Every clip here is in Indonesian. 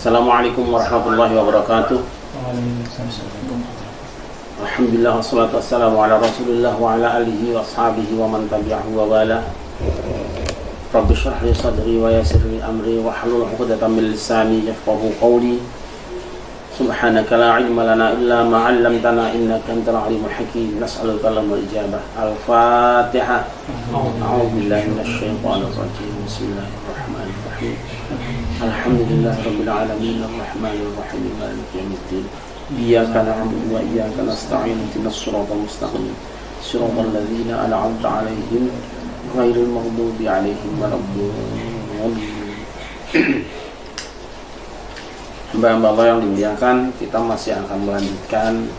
Assalamualaikum warahmatullahi wabarakatuh. Alhamdulillah wassalatu wassalamu ala Rasulillah wa ala alihi wa ashabihi wa man tabi'ahu wa wala. Rabbi shrah li sadri wa yassir li amri wa hlul 'uqdatam min lisani yafqahu qawli. Subhanaka la ilma lana illa ma 'allamtana innaka antal alimul hakim. Nas'aluka al-ijabah. Al-Fatihah. A'udzu billahi minasy syaithanir rajim. Bismillahirrahmanirrahim. Alhamdulillahirabbil alamin arrahmanir rahim maliki yaumiddin. Iyyaka na'budu wa iyyaka nasta'in ihdinas siratal mustaqim siratal ladzina an'amta 'alaihim ghairil maghdubi 'alaihim waladdallin. Hamba-hamba Allah yang dimuliakan, kita masih akan melanjutkan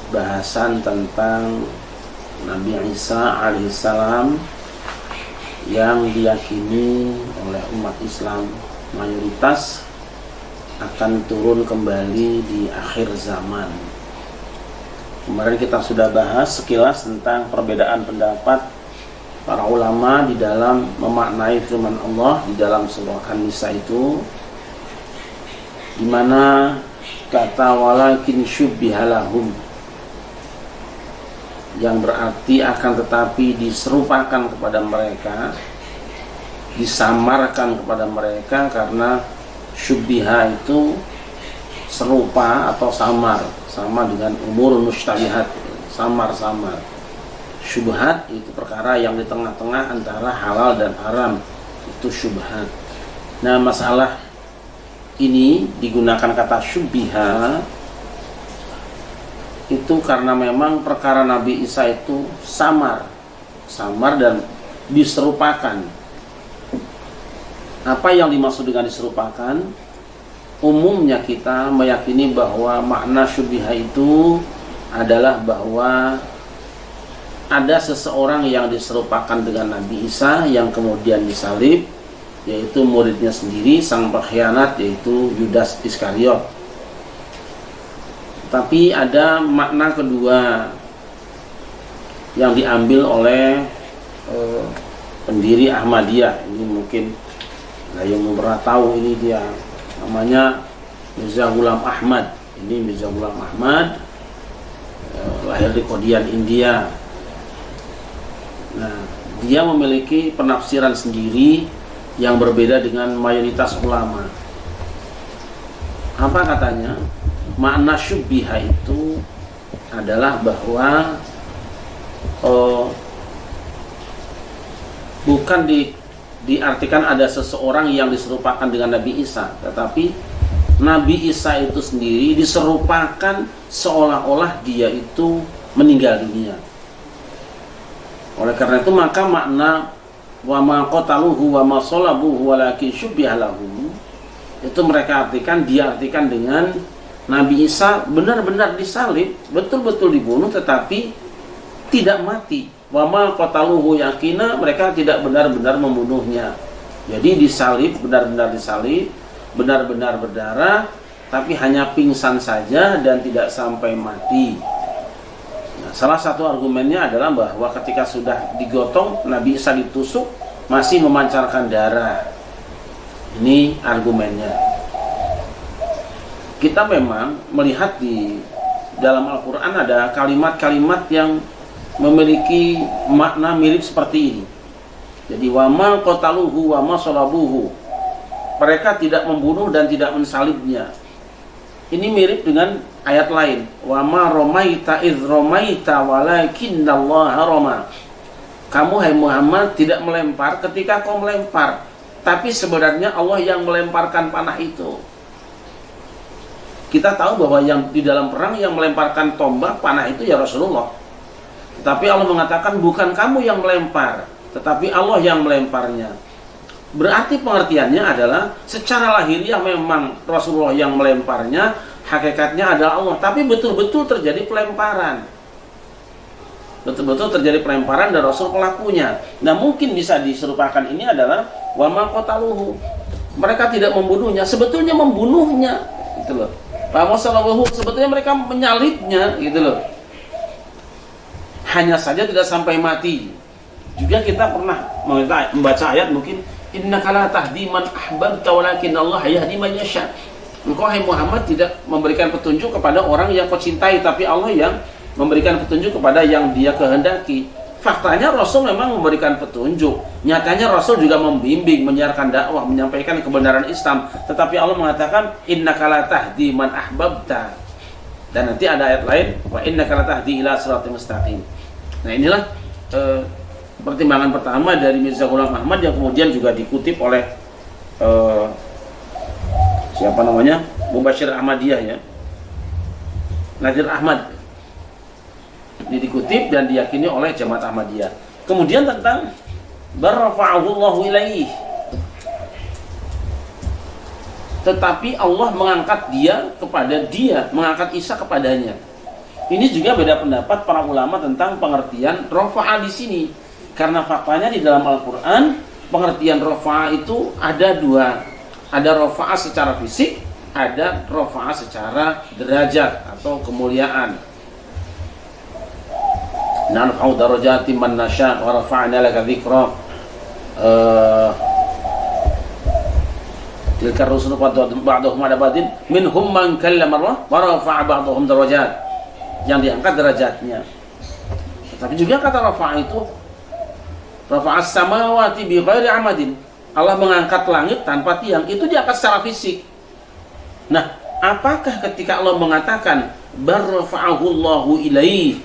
bahasan tentang Nabi Isa alaihissalam yang diyakini oleh umat Islam mayoritas akan turun kembali di akhir zaman. Kemarin kita sudah bahas sekilas tentang perbedaan pendapat para ulama di dalam memaknai firman Allah di dalam surah An-Nisa itu, di mana kata walakin syubbihalahum yang berarti akan tetapi diserupakan kepada mereka, disamarkan kepada mereka, karena syubbiha itu serupa atau samar, sama dengan umur mustabihat, samar-samar. Syubhat itu perkara yang di tengah-tengah antara halal dan haram, itu syubhat. Nah, masalah ini digunakan kata syubbiha itu karena memang perkara Nabi Isa itu samar dan diserupakan. Apa yang dimaksud dengan diserupakan? Umumnya kita meyakini bahwa makna syubbiha itu adalah bahwa ada seseorang yang diserupakan dengan Nabi Isa yang kemudian disalib, yaitu muridnya sendiri, sang pengkhianat, yaitu Yudas Iskariot. Tapi ada makna kedua yang diambil oleh pendiri Ahmadiyah. Ini mungkin yang pernah tahu, ini dia namanya Mirza Ghulam Ahmad. Ini Mirza Ghulam Ahmad, lahir di Kodian, India. Nah, dia memiliki penafsiran sendiri yang berbeda dengan mayoritas ulama. Apa katanya? Makna syubbiha itu adalah bahwa bukan diartikan ada seseorang yang diserupakan dengan Nabi Isa, tetapi Nabi Isa itu sendiri diserupakan seolah-olah dia itu meninggal dunia. Oleh karena itu maka makna wa ma qataluhu wa ma salabuhu walakin syubbiha lahum itu mereka diartikan dengan Nabi Isa benar-benar disalib, betul-betul dibunuh, tetapi tidak mati. Wa ma qataluhu yakina, mereka tidak benar-benar membunuhnya. Jadi disalib, benar-benar disalib, benar-benar berdarah, tapi hanya pingsan saja dan tidak sampai mati. Nah, salah satu argumennya adalah bahwa ketika sudah digotong, Nabi Isa ditusuk, masih memancarkan darah. Ini argumennya. Kita memang melihat di dalam Al-Quran ada kalimat-kalimat yang memiliki makna mirip seperti ini. Jadi wa ma qataluhu wa ma salabuhu, mereka tidak membunuh dan tidak mensalibnya. Ini mirip dengan ayat lain, wa ma ramaita idz ramaita walakinnallaha rama. Kamu hai Muhammad tidak melempar ketika kau melempar, tapi sebenarnya Allah yang melemparkan panah itu. Kita tahu bahwa yang di dalam perang yang melemparkan tombak panah itu ya Rasulullah. Tetapi Allah mengatakan bukan kamu yang melempar, tetapi Allah yang melemparnya. Berarti pengertiannya adalah secara lahiriah memang Rasulullah yang melemparnya, hakikatnya adalah Allah. Tapi betul-betul terjadi pelemparan. Betul-betul terjadi pelemparan dan Rasul pelakunya. Nah, mungkin bisa diserupakan ini adalah wa ma qataluhu. Mereka tidak membunuhnya, sebetulnya membunuhnya, gitu loh. Sebetulnya mereka menyalibnya, gitu loh. hanya saja tidak sampai mati. Juga kita pernah membaca ayat mungkin innaka la tahdi man ahbabta walakin Allah yahdi man yasha. Engkau hai Muhammad tidak memberikan petunjuk kepada orang yang kau cintai, tapi Allah yang memberikan petunjuk kepada yang dia kehendaki. Faktanya Rasul memang memberikan petunjuk. Nyatanya Rasul juga membimbing, menyiarkan dakwah, menyampaikan kebenaran Islam. Tetapi Allah mengatakan innaka la tahdi man ahbabta. Dan nanti ada ayat lain, wa innaka la tahdi ila siratal mustaqim. Nah, inilah pertimbangan pertama dari Mirza Ghulam Ahmad yang kemudian juga dikutip oleh siapa namanya? Mubashir Ahmadiyah ya. Nadir Ahmad. Ini dikutip dan diyakini oleh Jamaat Ahmadiyah. Kemudian tentang barrafa'ahu Allahu ilaih. Tetapi Allah mengangkat mengangkat Isa kepadanya. Ini juga beda pendapat para ulama tentang pengertian rafa'a di sini. Karena faktanya di dalam Al-Qur'an pengertian rafa'a itu ada dua. Ada rafa'a secara fisik, ada rafa'a secara derajat atau kemuliaan. Narfa'u darajati man nasya wa rafa'na laka dzikra. Tilka rusulu ba'dahum ala ba'din minhum man kallama Allah wa rafa'a ba'dahum darajat. Yang diangkat derajatnya. Tapi juga kata rafa'a itu rafa'as samawati bi ghairi amadin. Allah mengangkat langit tanpa tiang, itu diangkat secara fisik. Nah, apakah ketika Allah mengatakan barrafa'ahu Allahu ilaih,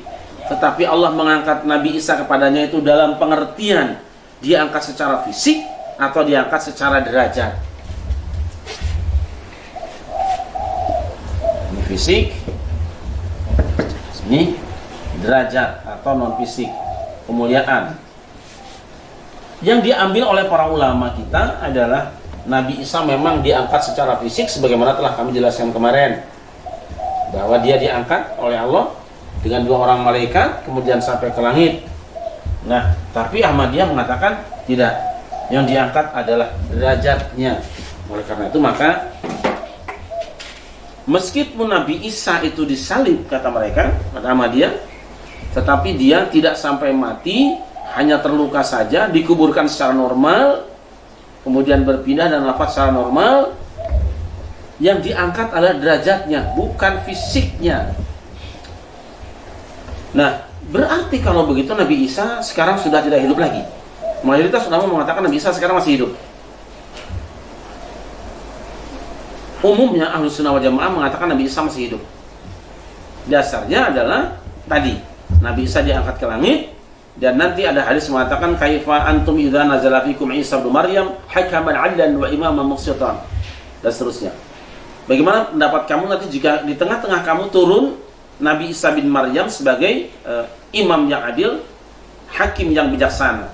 tetapi Allah mengangkat Nabi Isa kepadanya itu dalam pengertian diangkat secara fisik atau diangkat secara derajat? Ini fisik, ini derajat atau non fisik, kemuliaan. Yang diambil oleh para ulama kita adalah Nabi Isa memang diangkat secara fisik sebagaimana telah kami jelaskan kemarin, bahwa dia diangkat oleh Allah dengan dua orang malaikat kemudian sampai ke langit. Nah, tapi Ahmadiyah mengatakan tidak, yang diangkat adalah derajatnya. Oleh karena itu maka meskipun Nabi Isa itu disalib kata mereka, kata Ahmadiyah, tetapi dia tidak sampai mati, hanya terluka saja, dikuburkan secara normal, kemudian berpindah dan wafat secara normal. Yang diangkat adalah derajatnya, bukan fisiknya. Nah, berarti kalau begitu Nabi Isa sekarang sudah tidak hidup lagi. Mayoritas ulama mengatakan Nabi Isa sekarang masih hidup. Umumnya Ahlus Sunnah wal Jamaah mengatakan Nabi Isa masih hidup. Dasarnya adalah tadi, Nabi Isa diangkat ke langit. Dan nanti ada hadis mengatakan kaifa antum idza nazala fikum Isa bin Maryam hakaman 'adlan wa imaman muqsitan, dan seterusnya. Bagaimana pendapat kamu nanti jika di tengah-tengah kamu turun Nabi Isa bin Maryam sebagai imam yang adil, hakim yang bijaksana.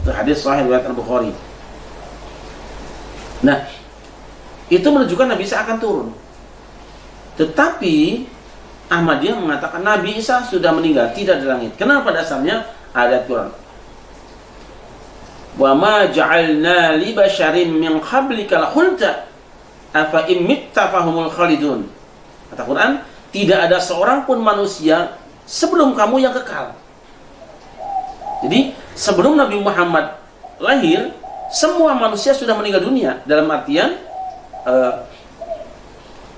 Itu hadis sahih riwayat Al-Bukhari. Nah, itu menunjukkan Nabi Isa akan turun. Tetapi Ahmadiyah mengatakan Nabi Isa sudah meninggal, tidak di langit. Kenapa dasarnya? Ayat Quran. Wa ma ja'alna li basyarin min qablikal khulda afa in mitta fahumul khalidun. Kata Quran, tidak ada seorang pun manusia sebelum kamu yang kekal. Jadi sebelum Nabi Muhammad lahir, semua manusia sudah meninggal dunia. Dalam artian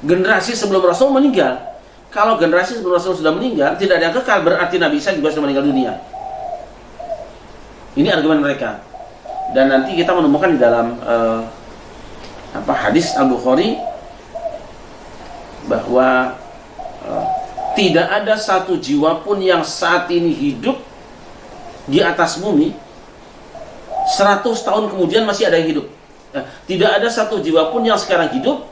generasi sebelum Rasul meninggal. Kalau generasi sebelum Rasul sudah meninggal, tidak ada yang kekal, berarti Nabi Isa juga sudah meninggal dunia. Ini argumen mereka. Dan nanti kita menemukan di dalam hadis Al-Bukhari bahwa tidak ada satu jiwa pun yang saat ini hidup di atas bumi 100 tahun kemudian masih ada yang hidup. Tidak ada satu jiwa pun yang sekarang hidup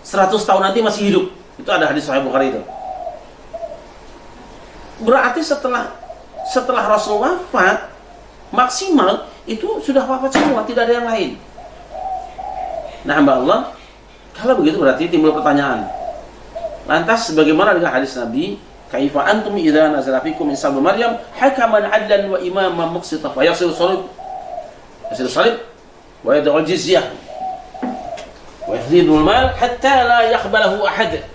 100 tahun nanti masih hidup. Itu ada hadis Sahih Bukhari itu. Berarti setelah Rasul wafat maksimal itu sudah wafat semua, tidak ada yang lain. Nah, hamba Allah, kalau begitu berarti timbul pertanyaan. Lantas bagaimana dengan hadis Nabi, kaifa antum idza nazala fikum Isa bin Maryam hakaman 'adlan wa imaman muqsitan wa yasiru salib wa yad'u al-jizyah wa yazidu al-mal hatta la yaqbalahu ahad.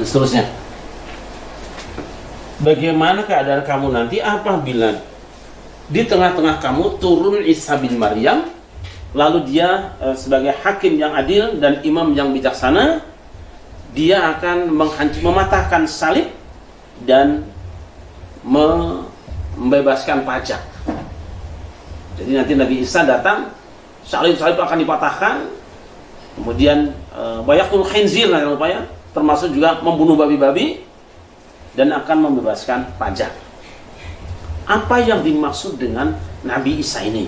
seterusnya. Bagaimana keadaan kamu nanti apabila di tengah-tengah kamu turun Isa bin Maryam, lalu dia sebagai hakim yang adil dan imam yang bijaksana, dia akan mematahkan salib dan membebaskan pajak. Jadi nanti Nabi Isa datang, salib-salib akan dipatahkan, kemudian bayakul khinzir, termasuk juga membunuh babi-babi, dan akan membebaskan pajak. Apa yang dimaksud dengan Nabi Isa ini?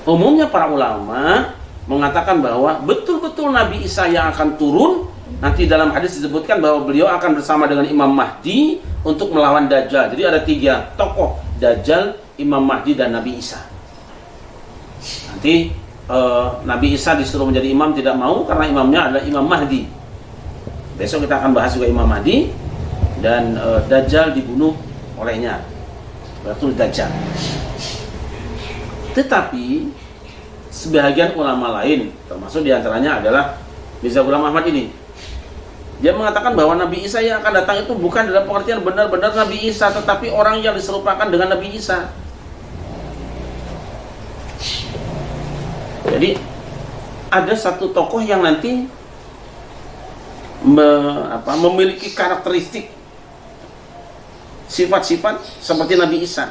Umumnya para ulama mengatakan bahwa betul-betul Nabi Isa yang akan turun. Nanti dalam hadis disebutkan bahwa beliau akan bersama dengan Imam Mahdi untuk melawan Dajjal. Jadi ada 3 tokoh, Dajjal, Imam Mahdi, dan Nabi Isa. Nanti Nabi Isa disuruh menjadi imam, tidak mau karena imamnya adalah Imam Mahdi. Besok kita akan bahas juga Imam Mahdi. Dan Dajjal dibunuh olehnya, betul Dajjal. Tetapi sebagian ulama lain, termasuk diantaranya adalah Mirza Ghulam Ahmad ini, dia mengatakan bahwa Nabi Isa yang akan datang itu bukan dalam pengertian benar-benar Nabi Isa, tetapi orang yang diserupakan dengan Nabi Isa. Jadi ada satu tokoh yang nanti memiliki karakteristik sifat-sifat seperti Nabi Isa.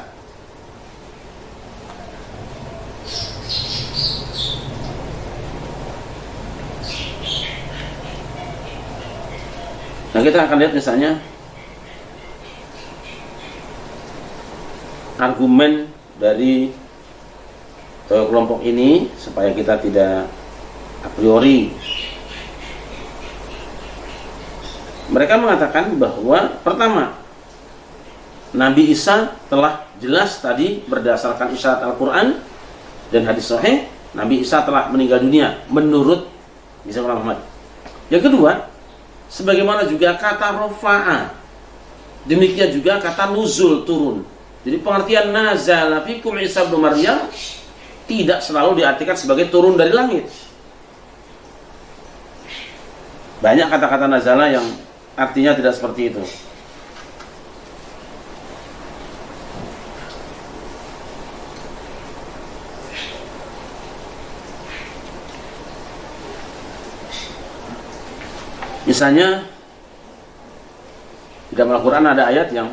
Nah, kita akan lihat misalnya argumen dari kelompok ini supaya kita tidak a priori. Mereka mengatakan bahwa pertama, Nabi Isa telah jelas tadi berdasarkan isyarat Al-Quran dan hadis sahih, Nabi Isa telah meninggal dunia menurut Mirza Ghulam Ahmad. Yang kedua, sebagaimana juga kata rofa'a, demikian juga kata nuzul, turun. Jadi pengertian nazala fikum Isa bin Maryam tidak selalu diartikan sebagai turun dari langit. Banyak kata-kata nazala yang artinya tidak seperti itu. Misalnya di dalam Al-Quran ada ayat yang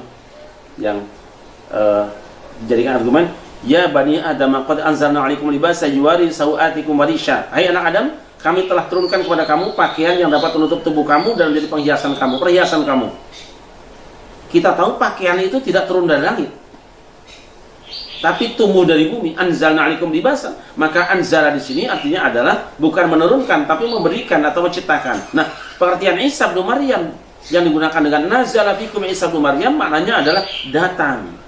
dijadikan argumen, ya bani Adam qad anzalna 'alaikum libasa yuwari sawatikum warisha. Hai anak Adam, kami telah turunkan kepada kamu pakaian yang dapat menutup tubuh kamu dan menjadi penghiasan kamu, perhiasan kamu. Kita tahu pakaian itu tidak turun dari langit, tapi tumbuh dari bumi. Anzalna 'alaikum libasa. Maka anzala di sini artinya adalah bukan menurunkan tapi memberikan atau menciptakan. Nah, pengertian Isa bin Maryam yang digunakan dengan nazala fikum Isa bin Maryam maknanya adalah datang.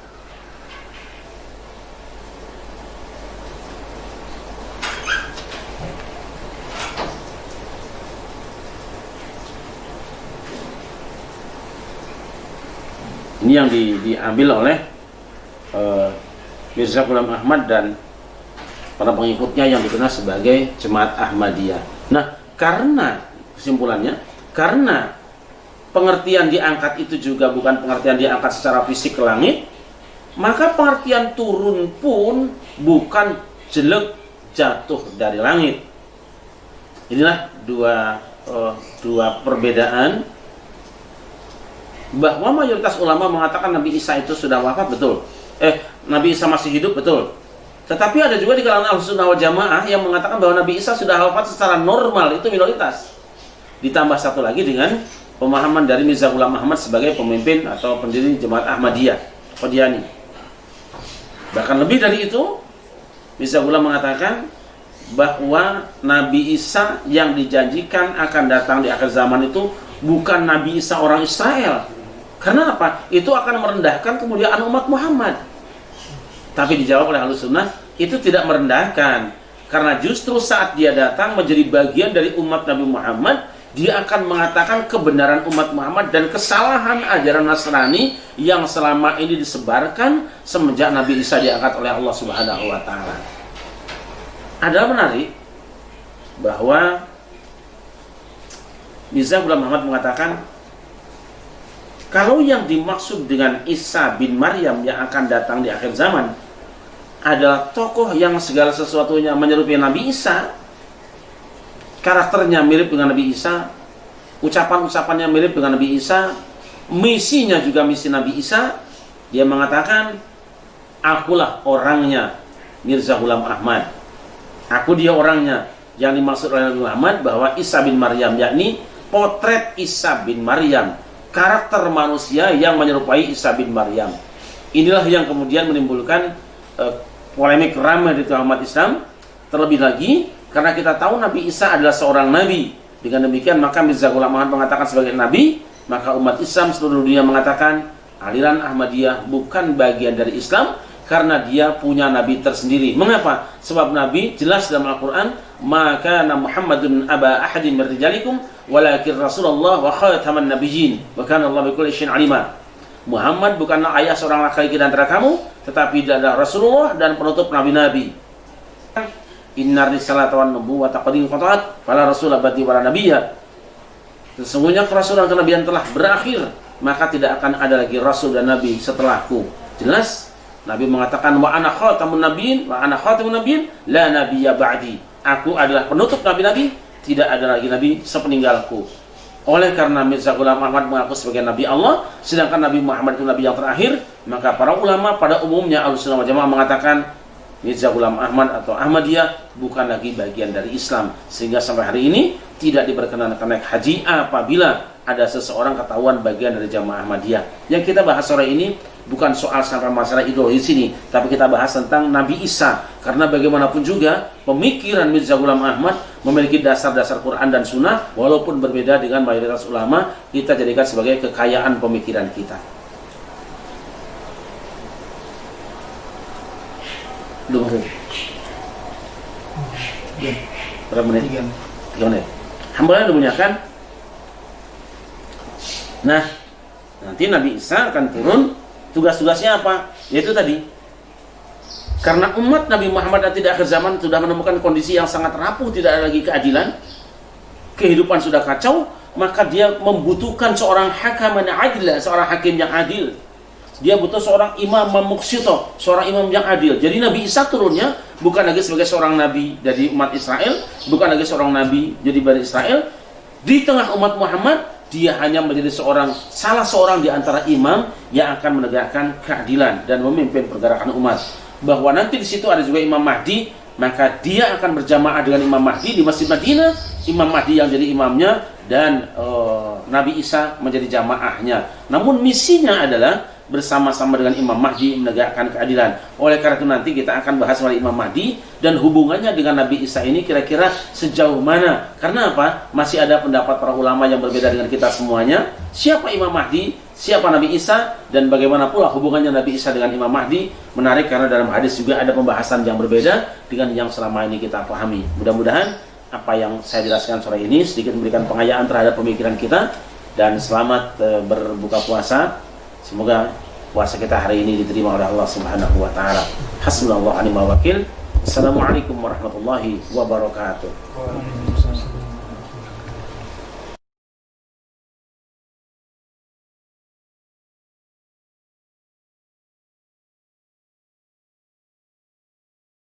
Ini yang diambil oleh Mirza Ghulam Ahmad dan para pengikutnya yang dikenal sebagai Jemaat Ahmadiyah. Nah, karena kesimpulannya, karena pengertian diangkat itu juga bukan pengertian diangkat secara fisik ke langit, maka pengertian turun pun bukan jelek jatuh dari langit. Inilah dua perbedaan. Bahwa mayoritas ulama mengatakan Nabi Isa itu sudah wafat, betul. Nabi Isa masih hidup, betul. Tetapi ada juga di kalangan Ahlussunnah wal Jamaah yang mengatakan bahwa Nabi Isa sudah wafat secara normal, itu minoritas. Ditambah satu lagi dengan pemahaman dari Mirza Ghulam Ahmad sebagai pemimpin atau pendiri Jemaat Ahmadiyah, Qadiani. Bahkan lebih dari itu, Mirza Ghulam mengatakan bahwa Nabi Isa yang dijanjikan akan datang di akhir zaman itu bukan Nabi Isa orang Israel. Karena apa? Itu akan merendahkan kemuliaan umat Muhammad. Tapi dijawab oleh Ahlussunnah, itu tidak merendahkan. Karena justru saat dia datang menjadi bagian dari umat Nabi Muhammad, dia akan mengatakan kebenaran umat Muhammad dan kesalahan ajaran Nasrani yang selama ini disebarkan semenjak Nabi Isa diangkat oleh Allah Subhanahu wa taala. Ada menarik bahwa Mirza Ghulam Ahmad mengatakan Kalau yang dimaksud dengan Isa bin Maryam yang akan datang di akhir zaman adalah tokoh yang segala sesuatunya menyerupai Nabi Isa, karakternya mirip dengan Nabi Isa, ucapan-ucapannya mirip dengan Nabi Isa, misinya juga misi Nabi Isa. Dia mengatakan, akulah orangnya Mirza Ghulam Ahmad, aku dia orangnya. Yang dimaksud oleh Nabi Muhammad bahwa Isa bin Maryam, yakni potret Isa bin Maryam, karakter manusia yang menyerupai Isa bin Maryam. Inilah yang kemudian menimbulkan polemik ramai di tengah umat Islam. Terlebih lagi karena kita tahu Nabi Isa adalah seorang nabi. Dengan demikian maka Mirza Ghulam Ahmad mengatakan sebagai nabi, maka umat Islam seluruh dunia mengatakan aliran Ahmadiyah bukan bagian dari Islam karena dia punya nabi tersendiri. Mengapa? Sebab nabi jelas dalam Al-Qur'an, maka Muhammadun aba ahadin min rijalikum walakin Rasulullah wa khataman nabiyyin wa kana Allah bikulli syai'in alima. Muhammad bukanlah ayah seorang laki-laki di antara kamu, tetapi dia adalah Rasulullah dan penutup nabi-nabi. Innar risalata wan nubuwwata qad inqata'at fala rasula ba'di wala nabiyya. Sesungguhnya kerasulan kenabian telah berakhir, maka tidak akan ada lagi rasul dan nabi setelahku. Jelas Nabi mengatakan wa ana khatamun nabiyyin wa ana khatamun nabiyyin la nabiyya ba'di. Aku adalah penutup nabi-nabi, tidak ada lagi nabi sepeninggalku. Oleh karena Mirza Ghulam Ahmad mengaku sebagai nabi Allah, sedangkan Nabi Muhammad itu nabi yang terakhir, maka para ulama pada umumnya Ahlussunnah wal Jamaah mengatakan Mirza Ghulam Ahmad atau Ahmadiyah bukan lagi bagian dari Islam, sehingga sampai hari ini tidak diperkenankan naik haji apabila ada seseorang ketahuan bagian dari jamaah Ahmadiyah. Yang kita bahas sore ini bukan soal sampai masalah ideologi sini, tapi kita bahas tentang Nabi Isa. Karena bagaimanapun juga pemikiran Mirza Ghulam Ahmad memiliki dasar-dasar Quran dan Sunnah, walaupun berbeda dengan mayoritas ulama, kita jadikan sebagai kekayaan pemikiran kita. Berapa menit? 3 menit. Alhamdulillah dimuliakan. Nah, nanti Nabi Isa akan turun. Tugas-tugasnya apa? Yaitu tadi, karena umat Nabi Muhammad nanti di akhir zaman sudah menemukan kondisi yang sangat rapuh, tidak ada lagi keadilan, kehidupan sudah kacau, maka dia membutuhkan seorang hakaman adil, seorang hakim yang adil. Dia butuh seorang imam muqsito, seorang imam yang adil. Jadi Nabi Isa turunnya bukan lagi sebagai seorang nabi dari umat Israel, bukan lagi seorang nabi jadi Bani Israel. Di tengah umat Muhammad, dia hanya menjadi salah seorang di antara imam yang akan menegakkan keadilan dan memimpin pergerakan umat. Bahwa nanti di situ ada juga Imam Mahdi, maka dia akan berjamaah dengan Imam Mahdi di Masjid Madinah. Imam Mahdi yang jadi imamnya dan Nabi Isa menjadi jamaahnya. Namun misinya adalah bersama-sama dengan Imam Mahdi menegakkan keadilan. Oleh karena itu nanti kita akan bahas mengenai Imam Mahdi dan hubungannya dengan Nabi Isa ini kira-kira sejauh mana. Karena apa? Masih ada pendapat para ulama yang berbeda dengan kita semuanya. Siapa Imam Mahdi? Siapa Nabi Isa? Dan bagaimana pula hubungannya Nabi Isa dengan Imam Mahdi? Menarik karena dalam hadis juga ada pembahasan yang berbeda dengan yang selama ini kita pahami. Mudah-mudahan apa yang saya jelaskan sore ini sedikit memberikan pengayaan terhadap pemikiran kita. Dan selamat berbuka puasa. Semoga puasa kita hari ini diterima oleh Allah Subhanahu wa taala. Hasbunallahu wa ni'mal wakil. Assalamualaikum warahmatullahi wabarakatuh.